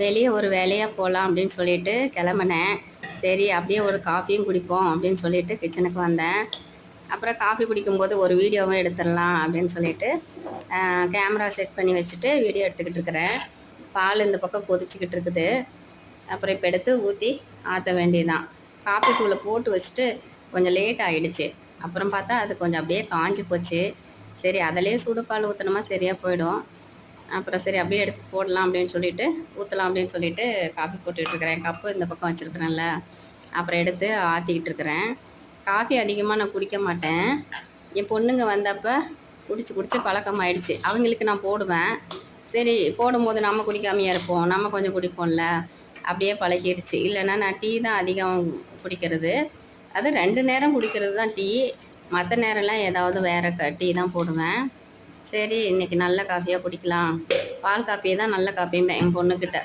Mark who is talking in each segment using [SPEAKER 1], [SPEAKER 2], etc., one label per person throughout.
[SPEAKER 1] வெளியே ஒரு வேலையாக போகலாம் அப்படின்னு சொல்லிட்டு கிளம்புனேன். சரி அப்படியே ஒரு காஃபியும் குடிப்போம் அப்படின்னு சொல்லிட்டு கிச்சனுக்கு வந்தேன். அப்புறம் காஃபி குடிக்கும்போது ஒரு வீடியோவும் எடுத்துடலாம் அப்படின்னு சொல்லிட்டு கேமரா செட் பண்ணி வச்சுட்டு வீடியோ எடுத்துக்கிட்டு இருக்கிறேன். பால் இந்த பக்கம் கொதிச்சிக்கிட்டு இருக்குது. அப்புறம் இப்போ எடுத்து ஊற்றி ஆற்ற வேண்டியதுதான். காஃபி தூளை போட்டு வச்சுட்டு கொஞ்சம் லேட் ஆகிடுச்சு. அப்புறம் பார்த்தா அது கொஞ்சம் அப்படியே காஞ்சி போச்சு. சரி அதிலே சுடு பால் ஊற்றினோமா சரியாக போயிடும். அப்புறம் சரி அப்படியே எடுத்து போடலாம் அப்படின்னு சொல்லிட்டு ஊற்றலாம் அப்படின்னு சொல்லிட்டு காஃபி போட்டுட்ருக்கிறேன். கப்பு இந்த பக்கம் வச்சுருக்கிறேன்ல, அப்புறம் எடுத்து ஆற்றிக்கிட்டு இருக்கிறேன். காஃபி அதிகமாக நான் குடிக்க மாட்டேன். என் பொண்ணுங்க வந்தப்போ குடிச்சு பழக்கமாயிடுச்சு. அவங்களுக்கு நான் போடுவேன். சரி போடும்போது நம்ம குடிக்காமையாக இருப்போம், நம்ம கொஞ்சம் குடிப்போம்ல, அப்படியே பழகிடுச்சு. இல்லைன்னா நான் டீ தான் அதிகம் குடிக்கிறது. அது 2 நேரம் குடிக்கிறது தான் டீ. மற்ற நேரம்லாம் ஏதாவது வேறு டீ தான் போடுவேன். சரி இன்றைக்கி நல்ல காஃபியாக குடிக்கலாம். பால் காஃபியை தான் நல்ல காஃபியும்பேன் என் பொண்ணுக்கிட்ட.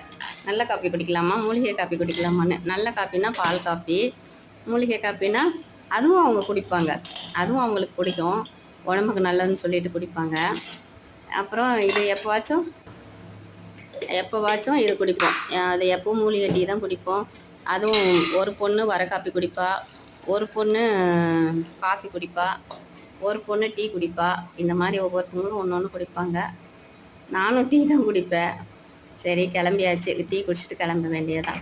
[SPEAKER 1] நல்ல காஃபி குடிக்கலாமா, மூலிகை காஃபி குடிக்கலாமான்னு. நல்ல காஃபினா பால் காஃபி, மூலிகை காஃபினா அதுவும் அவங்க குடிப்பாங்க. அதுவும் அவங்களுக்கு பிடிக்கும். உடம்புக்கு நல்லதுன்னு சொல்லிட்டு குடிப்பாங்க. அப்புறம் இது எப்போவாச்சும் இது குடிப்போம். அது எப்பவும் மூலிகை டீ தான் குடிப்போம். அதுவும் ஒரு பொண்ணு வர காப்பி குடிப்பா, ஒரு பொண்ணு காஃபி குடிப்பா, ஒரு பொண்ணு டீ குடிப்பா. இந்த மாதிரி ஒவ்வொருத்தவங்களும் ஒன்று ஒன்று குடிப்பாங்க. நானும் டீ தான் குடிப்பேன். சரி கிளம்பியாச்சு. டீ குடிச்சிட்டு கிளம்ப வேண்டியதான்.